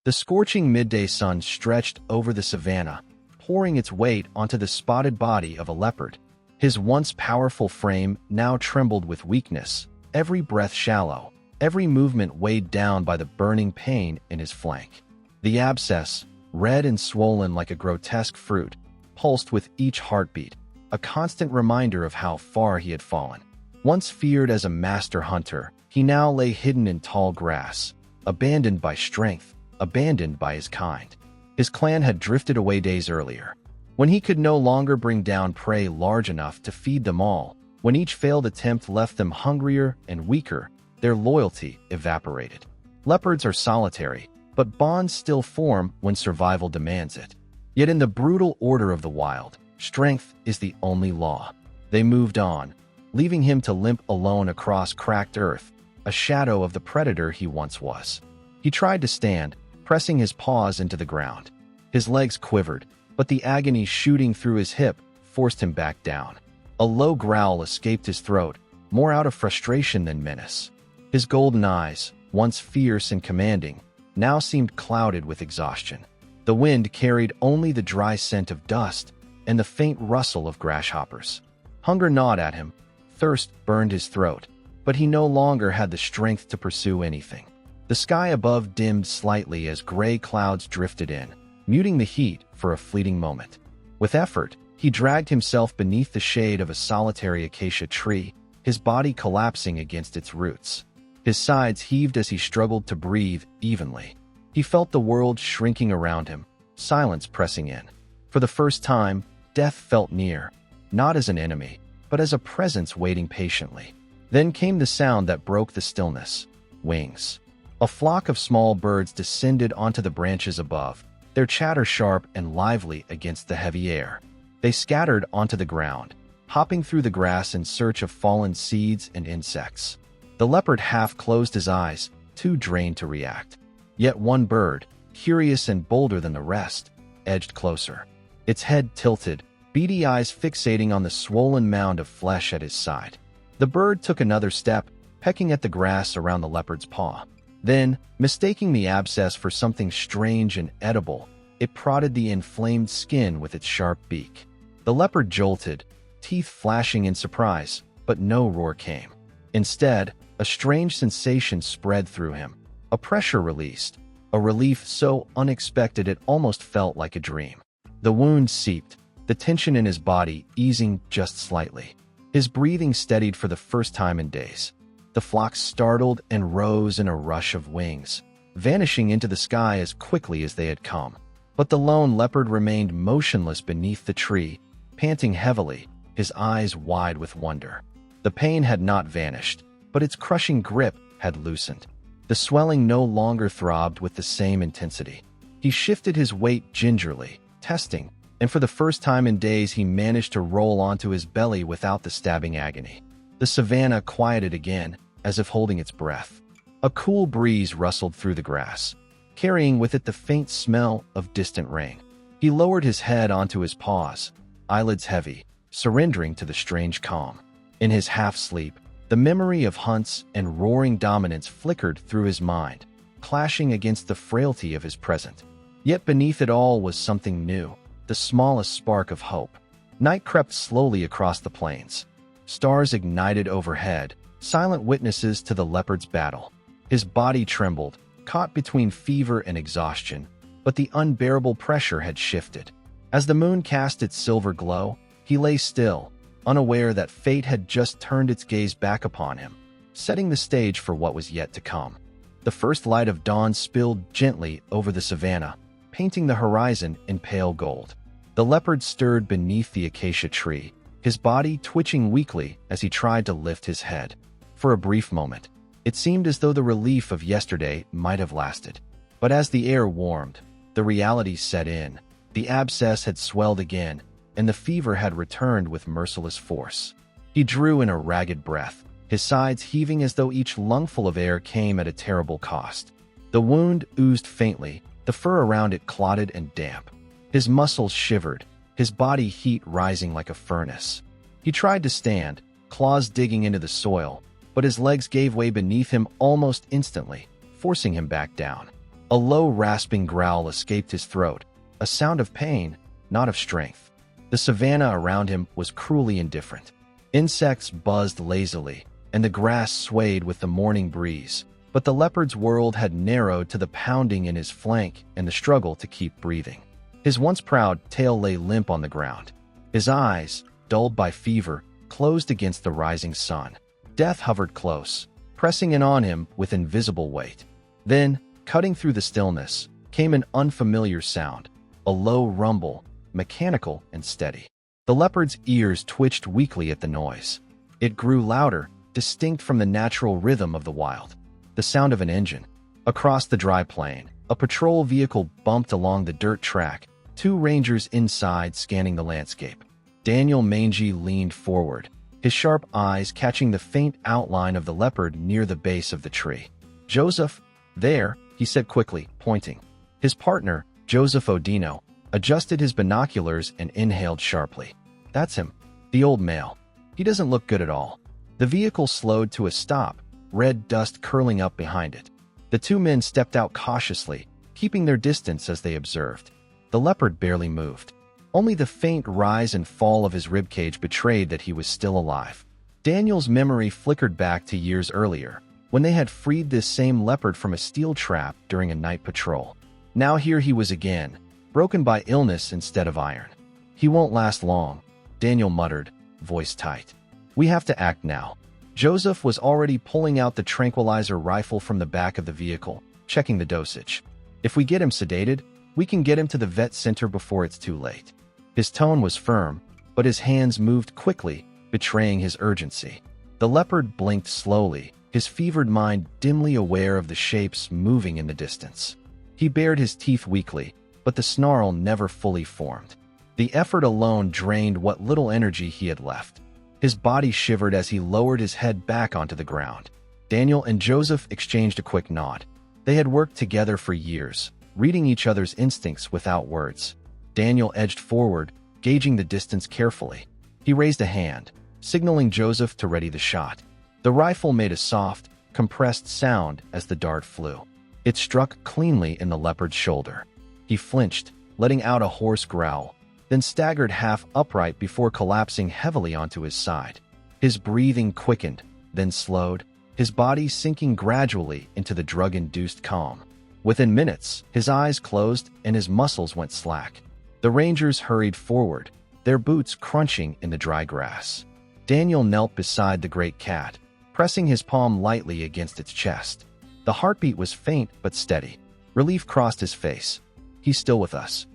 The scorching midday sun stretched over the savannah, pouring its weight onto the spotted body of a leopard. His once powerful frame now trembled with weakness, every breath shallow, every movement weighed down by the burning pain in his flank. The abscess, red and swollen like a grotesque fruit, pulsed with each heartbeat, a constant reminder of how far he had fallen. Once feared as a master hunter, he now lay hidden in tall grass, abandoned by strength, abandoned by his kind. His clan had drifted away days earlier, when he could no longer bring down prey large enough to feed them all. When each failed attempt left them hungrier and weaker, their loyalty evaporated. Leopards are solitary, but bonds still form when survival demands it. Yet in the brutal order of the wild, strength is the only law. They moved on, leaving him to limp alone across cracked earth, a shadow of the predator he once was. He tried to stand, pressing his paws into the ground. His legs quivered, but the agony shooting through his hip forced him back down. A low growl escaped his throat, more out of frustration than menace. His golden eyes, once fierce and commanding, now seemed clouded with exhaustion. The wind carried only the dry scent of dust and the faint rustle of grasshoppers. Hunger gnawed at him, thirst burned his throat, but he no longer had the strength to pursue anything. The sky above dimmed slightly as gray clouds drifted in, muting the heat for a fleeting moment. With effort, he dragged himself beneath the shade of a solitary acacia tree, his body collapsing against its roots. His sides heaved as he struggled to breathe evenly. He felt the world shrinking around him, silence pressing in. For the first time, death felt near, not as an enemy, but as a presence waiting patiently. Then came the sound that broke the stillness. Wings. A flock of small birds descended onto the branches above, their chatter sharp and lively against the heavy air. They scattered onto the ground, hopping through the grass in search of fallen seeds and insects. The leopard half closed his eyes, too drained to react. Yet one bird, curious and bolder than the rest, edged closer. Its head tilted, beady eyes fixating on the swollen mound of flesh at his side. The bird took another step, pecking at the grass around the leopard's paw. Then, mistaking the abscess for something strange and edible, it prodded the inflamed skin with its sharp beak. The leopard jolted, teeth flashing in surprise, but no roar came. Instead, a strange sensation spread through him. A pressure released, a relief so unexpected it almost felt like a dream. The wound seeped, the tension in his body easing just slightly. His breathing steadied for the first time in days. The flock startled and rose in a rush of wings, vanishing into the sky as quickly as they had come. But the lone leopard remained motionless beneath the tree, panting heavily, his eyes wide with wonder. The pain had not vanished, but its crushing grip had loosened. The swelling no longer throbbed with the same intensity. He shifted his weight gingerly, testing, and for the first time in days he managed to roll onto his belly without the stabbing agony. The savannah quieted again, as if holding its breath. A cool breeze rustled through the grass, carrying with it the faint smell of distant rain. He lowered his head onto his paws, eyelids heavy, surrendering to the strange calm. In his half-sleep, the memory of hunts and roaring dominance flickered through his mind, clashing against the frailty of his present. Yet beneath it all was something new, the smallest spark of hope. Night crept slowly across the plains. Stars ignited overhead, silent witnesses to the leopard's battle. His body trembled, caught between fever and exhaustion, but the unbearable pressure had shifted. As the moon cast its silver glow, he lay still, unaware that fate had just turned its gaze back upon him, setting the stage for what was yet to come. The first light of dawn spilled gently over the savannah, painting the horizon in pale gold. The leopard stirred beneath the acacia tree, his body twitching weakly as he tried to lift his head. For a brief moment, it seemed as though the relief of yesterday might have lasted. But as the air warmed, the reality set in. The abscess had swelled again, and the fever had returned with merciless force. He drew in a ragged breath, his sides heaving as though each lungful of air came at a terrible cost. The wound oozed faintly, the fur around it clotted and damp. His muscles shivered, his body heat rising like a furnace. He tried to stand, claws digging into the soil, but his legs gave way beneath him almost instantly, forcing him back down. A low rasping growl escaped his throat, a sound of pain, not of strength. The savannah around him was cruelly indifferent. Insects buzzed lazily, and the grass swayed with the morning breeze, but the leopard's world had narrowed to the pounding in his flank and the struggle to keep breathing. His once proud tail lay limp on the ground. His eyes, dulled by fever, closed against the rising sun. Death hovered close, pressing in on him with invisible weight. Then, cutting through the stillness, came an unfamiliar sound, a low rumble, mechanical and steady. The leopard's ears twitched weakly at the noise. It grew louder, distinct from the natural rhythm of the wild. The sound of an engine. Across the dry plain, a patrol vehicle bumped along the dirt track, two rangers inside scanning the landscape. Daniel Mangy leaned forward, his sharp eyes catching the faint outline of the leopard near the base of the tree. "Joseph, there," he said quickly, pointing. His partner, Joseph Odino, adjusted his binoculars and inhaled sharply. "That's him, the old male. He doesn't look good at all." The vehicle slowed to a stop, red dust curling up behind it. The two men stepped out cautiously, keeping their distance as they observed. The leopard barely moved. Only the faint rise and fall of his ribcage betrayed that he was still alive. Daniel's memory flickered back to years earlier, when they had freed this same leopard from a steel trap during a night patrol. Now here he was again, broken by illness instead of iron. "He won't last long," Daniel muttered, voice tight. "We have to act now." Joseph was already pulling out the tranquilizer rifle from the back of the vehicle, checking the dosage. "If we get him sedated, we can get him to the vet center before it's too late." His tone was firm, but his hands moved quickly, betraying his urgency. The leopard blinked slowly, his fevered mind dimly aware of the shapes moving in the distance. He bared his teeth weakly, but the snarl never fully formed. The effort alone drained what little energy he had left. His body shivered as he lowered his head back onto the ground. Daniel and Joseph exchanged a quick nod. They had worked together for years, reading each other's instincts without words. Daniel edged forward, gauging the distance carefully. He raised a hand, signaling Joseph to ready the shot. The rifle made a soft, compressed sound as the dart flew. It struck cleanly in the leopard's shoulder. He flinched, letting out a hoarse growl, then staggered half upright before collapsing heavily onto his side. His breathing quickened, then slowed, his body sinking gradually into the drug-induced calm. Within minutes, his eyes closed and his muscles went slack. The rangers hurried forward, their boots crunching in the dry grass. Daniel knelt beside the great cat, pressing his palm lightly against its chest. The heartbeat was faint but steady. Relief crossed his face. "He's still with us."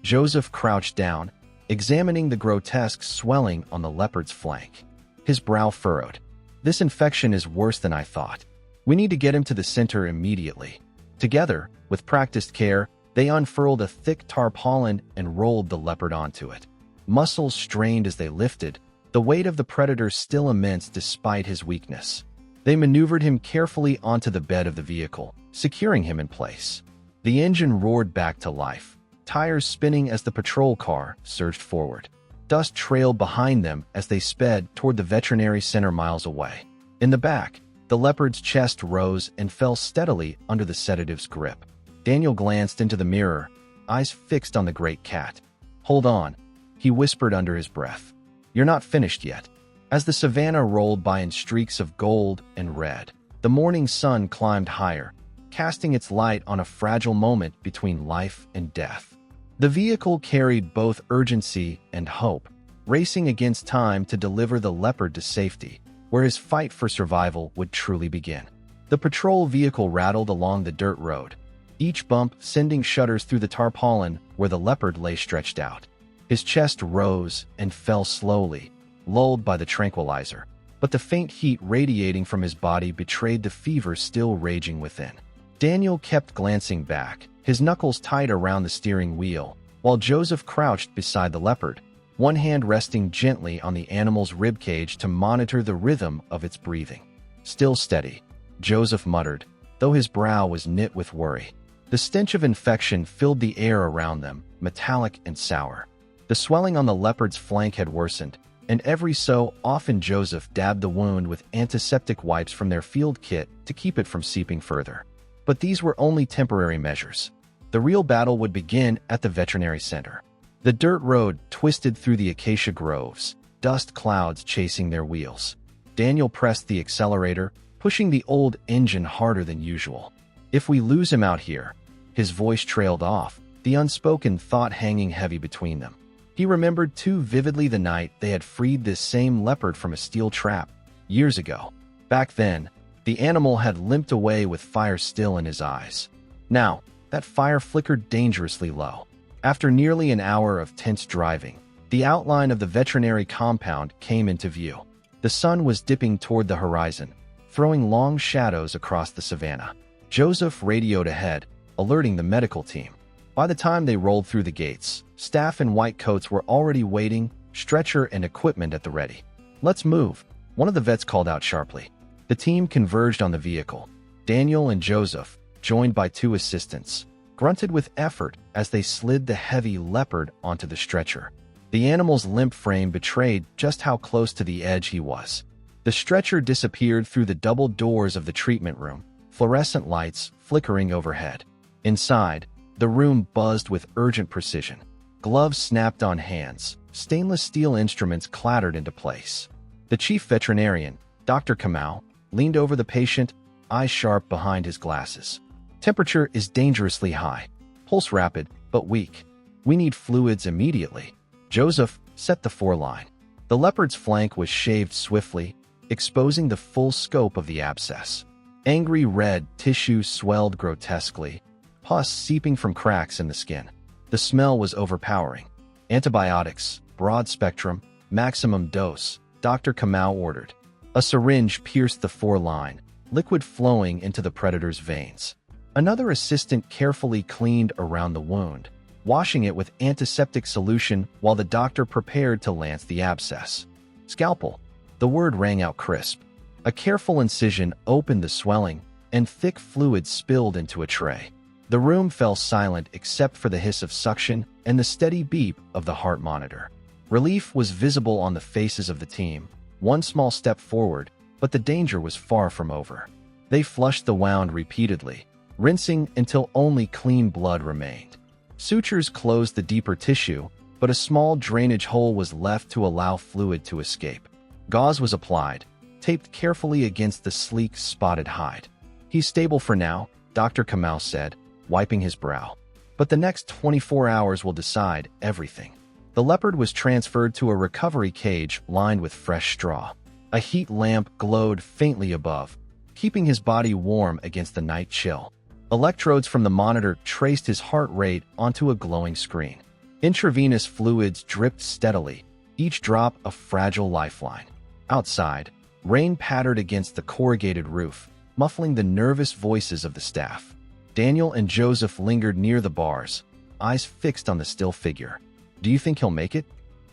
Joseph crouched down, examining the grotesque swelling on the leopard's flank. His brow furrowed. "This infection is worse than I thought. We need to get him to the center immediately." Together, with practiced care, they unfurled a thick tarpaulin and rolled the leopard onto it. Muscles strained as they lifted, the weight of the predator still immense despite his weakness. They maneuvered him carefully onto the bed of the vehicle, securing him in place. The engine roared back to life, tires spinning as the patrol car surged forward. Dust trailed behind them as they sped toward the veterinary center miles away. In the back, the leopard's chest rose and fell steadily under the sedative's grip. Daniel glanced into the mirror, eyes fixed on the great cat. "Hold on," he whispered under his breath. "You're not finished yet." As the savannah rolled by in streaks of gold and red, the morning sun climbed higher, casting its light on a fragile moment between life and death. The vehicle carried both urgency and hope, racing against time to deliver the leopard to safety, where his fight for survival would truly begin. The patrol vehicle rattled along the dirt road, each bump sending shudders through the tarpaulin where the leopard lay stretched out. His chest rose and fell slowly, lulled by the tranquilizer, but the faint heat radiating from his body betrayed the fever still raging within. Daniel kept glancing back, his knuckles tight around the steering wheel, while Joseph crouched beside the leopard, one hand resting gently on the animal's ribcage to monitor the rhythm of its breathing. "Still steady," Joseph muttered, though his brow was knit with worry. The stench of infection filled the air around them, metallic and sour. The swelling on the leopard's flank had worsened, and every so often Joseph dabbed the wound with antiseptic wipes from their field kit to keep it from seeping further. But these were only temporary measures. The real battle would begin at the veterinary center. The dirt road twisted through the acacia groves, dust clouds chasing their wheels. Daniel pressed the accelerator, pushing the old engine harder than usual. If we lose him out here, his voice trailed off, the unspoken thought hanging heavy between them. He remembered too vividly the night they had freed this same leopard from a steel trap, years ago. Back then, the animal had limped away with fire still in his eyes. Now, that fire flickered dangerously low. After nearly an hour of tense driving, the outline of the veterinary compound came into view. The sun was dipping toward the horizon, throwing long shadows across the savannah. Joseph radioed ahead, alerting the medical team. By the time they rolled through the gates, staff in white coats were already waiting, stretcher and equipment at the ready. "Let's move," one of the vets called out sharply. The team converged on the vehicle. Daniel and Joseph, joined by two assistants, grunted with effort as they slid the heavy leopard onto the stretcher. The animal's limp frame betrayed just how close to the edge he was. The stretcher disappeared through the double doors of the treatment room, fluorescent lights flickering overhead. Inside, the room buzzed with urgent precision. Gloves snapped on hands, stainless steel instruments clattered into place. The chief veterinarian, Dr. Kamau, leaned over the patient, eyes sharp behind his glasses. "Temperature is dangerously high. Pulse rapid, but weak. We need fluids immediately." Joseph set the foreline. The leopard's flank was shaved swiftly, exposing the full scope of the abscess. Angry red tissue swelled grotesquely, pus seeping from cracks in the skin. The smell was overpowering. "Antibiotics, broad spectrum, maximum dose," Dr. Kamau ordered. A syringe pierced the foreline, liquid flowing into the predator's veins. Another assistant carefully cleaned around the wound, washing it with antiseptic solution while the doctor prepared to lance the abscess. "Scalpel." The word rang out crisp. A careful incision opened the swelling, and thick fluid spilled into a tray. The room fell silent except for the hiss of suction and the steady beep of the heart monitor. Relief was visible on the faces of the team. One small step forward, but the danger was far from over. They flushed the wound repeatedly, rinsing until only clean blood remained. Sutures closed the deeper tissue, but a small drainage hole was left to allow fluid to escape. Gauze was applied, taped carefully against the sleek, spotted hide. "He's stable for now," Dr. Kamau said, wiping his brow. "But the next 24 hours will decide everything." The leopard was transferred to a recovery cage lined with fresh straw. A heat lamp glowed faintly above, keeping his body warm against the night chill. Electrodes from the monitor traced his heart rate onto a glowing screen. Intravenous fluids dripped steadily, each drop a fragile lifeline. Outside, rain pattered against the corrugated roof, muffling the nervous voices of the staff. Daniel and Joseph lingered near the bars, eyes fixed on the still figure. "Do you think he'll make it?"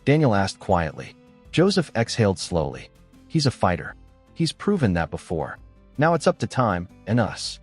Daniel asked quietly. Joseph exhaled slowly. "He's a fighter. He's proven that before. Now it's up to time and us."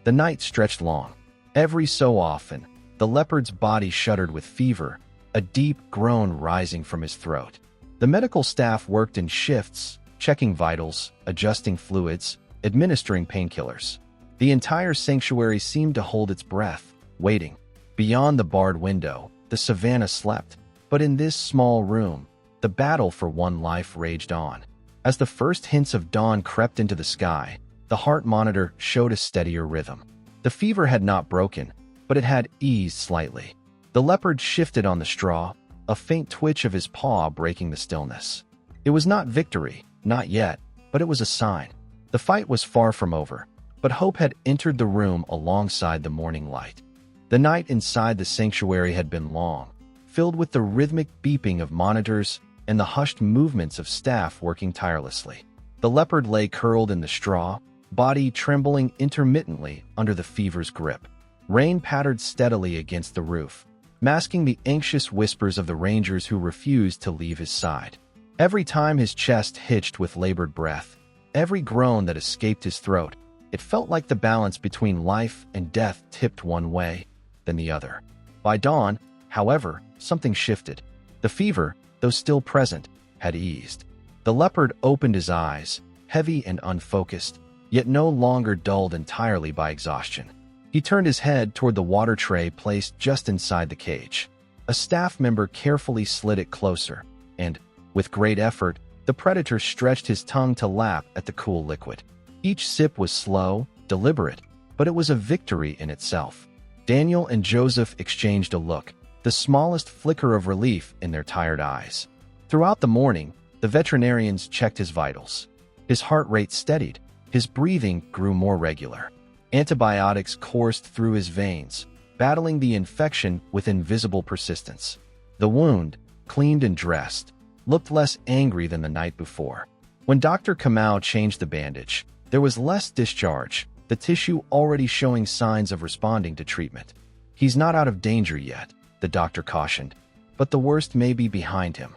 The night stretched long. Every so often, the leopard's body shuddered with fever, a deep groan rising from his throat. The medical staff worked in shifts, checking vitals, adjusting fluids, administering painkillers. The entire sanctuary seemed to hold its breath, waiting. Beyond the barred window, the savannah slept, but in this small room, the battle for one life raged on. As the first hints of dawn crept into the sky, the heart monitor showed a steadier rhythm. The fever had not broken, but it had eased slightly. The leopard shifted on the straw, a faint twitch of his paw breaking the stillness. It was not victory, not yet, but it was a sign. The fight was far from over, but hope had entered the room alongside the morning light. The night inside the sanctuary had been long, filled with the rhythmic beeping of monitors and the hushed movements of staff working tirelessly. The leopard lay curled in the straw, body trembling intermittently under the fever's grip. Rain pattered steadily against the roof, masking the anxious whispers of the rangers who refused to leave his side. Every time his chest hitched with labored breath, every groan that escaped his throat, it felt like the balance between life and death tipped one way, then the other. By dawn, however, something shifted. The fever, though still present, had eased. The leopard opened his eyes, heavy and unfocused, yet no longer dulled entirely by exhaustion. He turned his head toward the water tray placed just inside the cage. A staff member carefully slid it closer, and, with great effort, the predator stretched his tongue to lap at the cool liquid. Each sip was slow, deliberate, but it was a victory in itself. Daniel and Joseph exchanged a look, the smallest flicker of relief in their tired eyes. Throughout the morning, the veterinarians checked his vitals. His heart rate steadied, his breathing grew more regular. Antibiotics coursed through his veins, battling the infection with invisible persistence. The wound, cleaned and dressed, looked less angry than the night before. When Dr. Kamau changed the bandage, there was less discharge, the tissue already showing signs of responding to treatment. "He's not out of danger yet," the doctor cautioned, "but the worst may be behind him."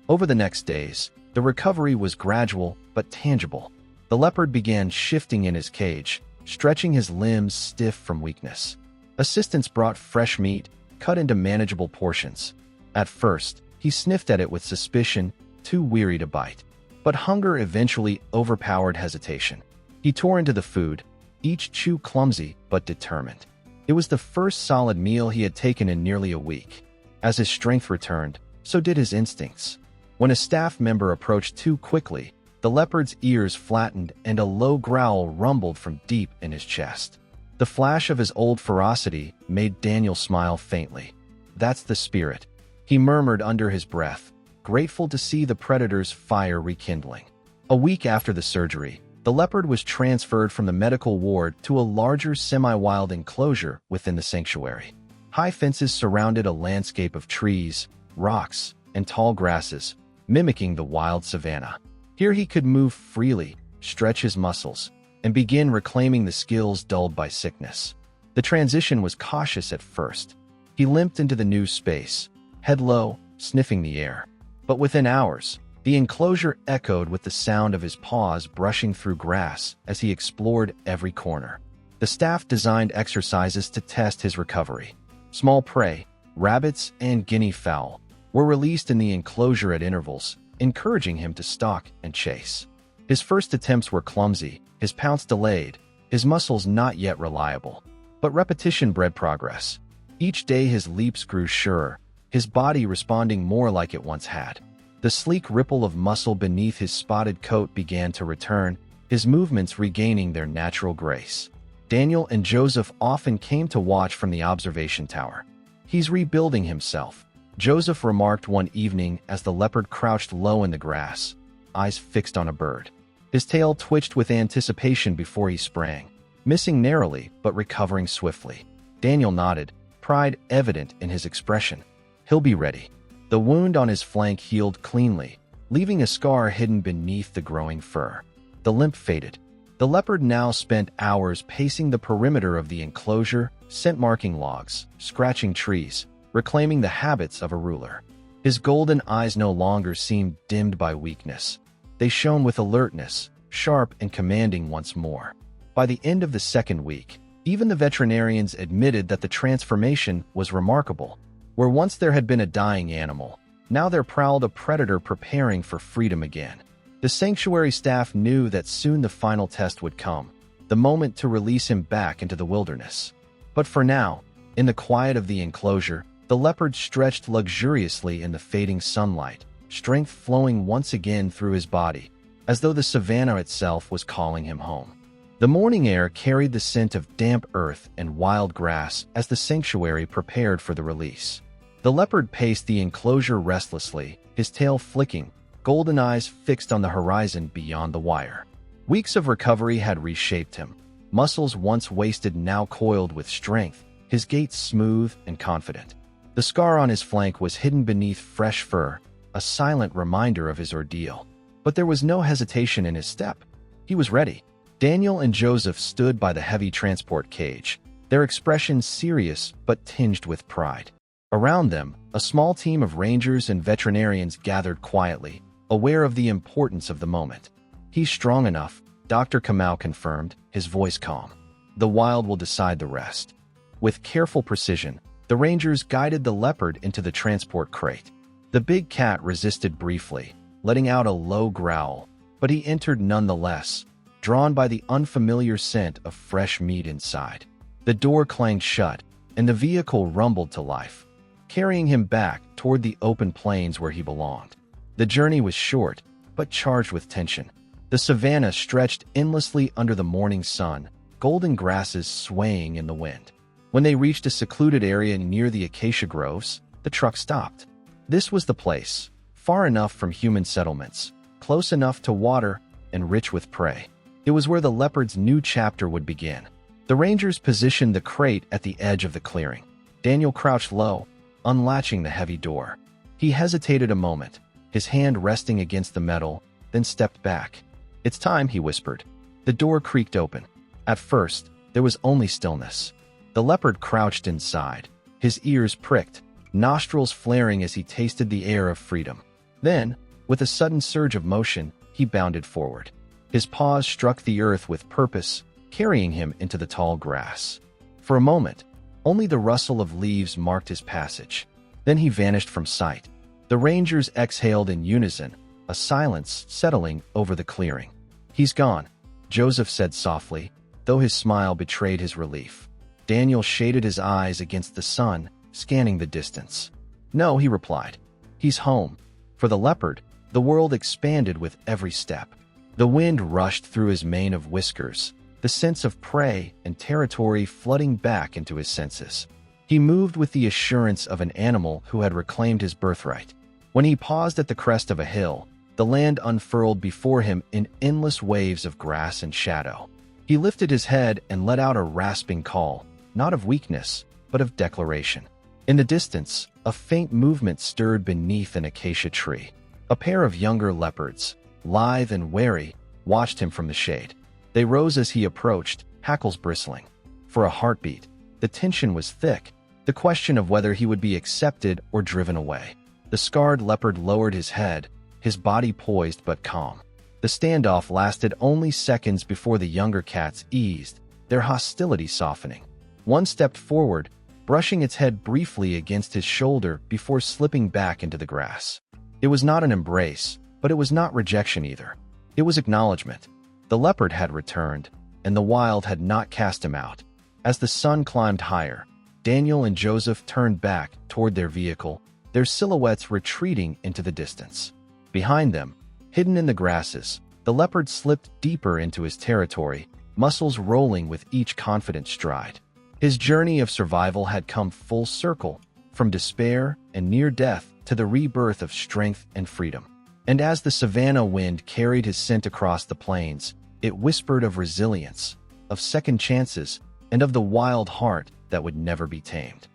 Over the next days, the recovery was gradual but tangible. The leopard began shifting in his cage, stretching his limbs stiff from weakness. Assistants brought fresh meat, cut into manageable portions. At first, he sniffed at it with suspicion, too weary to bite. But hunger eventually overpowered hesitation. He tore into the food, each chew clumsy but determined. It was the first solid meal he had taken in nearly a week. As his strength returned, so did his instincts. When a staff member approached too quickly, the leopard's ears flattened and a low growl rumbled from deep in his chest. The flash of his old ferocity made Daniel smile faintly. "That's the spirit," he murmured under his breath, grateful to see the predator's fire rekindling. A week after the surgery, the leopard was transferred from the medical ward to a larger semi-wild enclosure within the sanctuary. High fences surrounded a landscape of trees, rocks, and tall grasses, mimicking the wild savannah. Here he could move freely, stretch his muscles, and begin reclaiming the skills dulled by sickness. The transition was cautious at first. He limped into the new space, head low, sniffing the air. But within hours, the enclosure echoed with the sound of his paws brushing through grass as he explored every corner. The staff designed exercises to test his recovery. Small prey, rabbits and guinea fowl, were released in the enclosure at intervals, encouraging him to stalk and chase. His first attempts were clumsy, his pounce delayed, his muscles not yet reliable. But repetition bred progress. Each day his leaps grew surer, his body responding more like it once had. The sleek ripple of muscle beneath his spotted coat began to return, his movements regaining their natural grace. Daniel and Joseph often came to watch from the observation tower. "He's rebuilding himself," Joseph remarked one evening as the leopard crouched low in the grass, eyes fixed on a bird. His tail twitched with anticipation before he sprang, missing narrowly but recovering swiftly. Daniel nodded, pride evident in his expression. "He'll be ready." The wound on his flank healed cleanly, leaving a scar hidden beneath the growing fur. The limp faded. The leopard now spent hours pacing the perimeter of the enclosure, scent-marking logs, scratching trees, reclaiming the habits of a ruler. His golden eyes no longer seemed dimmed by weakness. They shone with alertness, sharp and commanding once more. By the end of the second week, even the veterinarians admitted that the transformation was remarkable. Where once there had been a dying animal, now there prowled a predator preparing for freedom again. The sanctuary staff knew that soon the final test would come, the moment to release him back into the wilderness. But for now, in the quiet of the enclosure, the leopard stretched luxuriously in the fading sunlight, strength flowing once again through his body, as though the savannah itself was calling him home. The morning air carried the scent of damp earth and wild grass as the sanctuary prepared for the release. The leopard paced the enclosure restlessly, his tail flicking, golden eyes fixed on the horizon beyond the wire. Weeks of recovery had reshaped him. Muscles once wasted now coiled with strength, his gait smooth and confident. The scar on his flank was hidden beneath fresh fur, a silent reminder of his ordeal. But there was no hesitation in his step. He was ready. Daniel and Joseph stood by the heavy transport cage, their expressions serious but tinged with pride. Around them, a small team of rangers and veterinarians gathered quietly, aware of the importance of the moment. "He's strong enough," Dr. Kamau confirmed, his voice calm. "The wild will decide the rest." With careful precision, the rangers guided the leopard into the transport crate. The big cat resisted briefly, letting out a low growl, but he entered nonetheless, drawn by the unfamiliar scent of fresh meat inside. The door clanged shut, and the vehicle rumbled to life, carrying him back toward the open plains where he belonged. The journey was short, but charged with tension. The savannah stretched endlessly under the morning sun, golden grasses swaying in the wind. When they reached a secluded area near the acacia groves, the truck stopped. This was the place, far enough from human settlements, close enough to water, and rich with prey. It was where the leopard's new chapter would begin. The rangers positioned the crate at the edge of the clearing. Daniel crouched low, unlatching the heavy door. He hesitated a moment, his hand resting against the metal, then stepped back. "It's time," he whispered. The door creaked open. At first, there was only stillness. The leopard crouched inside, his ears pricked, nostrils flaring as he tasted the air of freedom. Then, with a sudden surge of motion, he bounded forward. His paws struck the earth with purpose, carrying him into the tall grass. For a moment, only the rustle of leaves marked his passage. Then he vanished from sight. The rangers exhaled in unison, a silence settling over the clearing. "He's gone," Joseph said softly, though his smile betrayed his relief. Daniel shaded his eyes against the sun, scanning the distance. "No," he replied. "He's home." For the leopard, the world expanded with every step. The wind rushed through his mane of whiskers, the sense of prey and territory flooding back into his senses. He moved with the assurance of an animal who had reclaimed his birthright. When he paused at the crest of a hill, the land unfurled before him in endless waves of grass and shadow. He lifted his head and let out a rasping call, not of weakness, but of declaration. In the distance, a faint movement stirred beneath an acacia tree. A pair of younger leopards, lithe and wary, watched him from the shade. They rose as he approached, hackles bristling. For a heartbeat, the tension was thick, the question of whether he would be accepted or driven away. The scarred leopard lowered his head, his body poised but calm. The standoff lasted only seconds before the younger cats eased, their hostility softening. One stepped forward, brushing its head briefly against his shoulder before slipping back into the grass. It was not an embrace, but it was not rejection either. It was acknowledgement. The leopard had returned, and the wild had not cast him out. As the sun climbed higher, Daniel and Joseph turned back toward their vehicle, their silhouettes retreating into the distance. Behind them, hidden in the grasses, the leopard slipped deeper into his territory, muscles rolling with each confident stride. His journey of survival had come full circle, from despair and near death to the rebirth of strength and freedom. And as the savannah wind carried his scent across the plains, it whispered of resilience, of second chances, and of the wild heart that would never be tamed.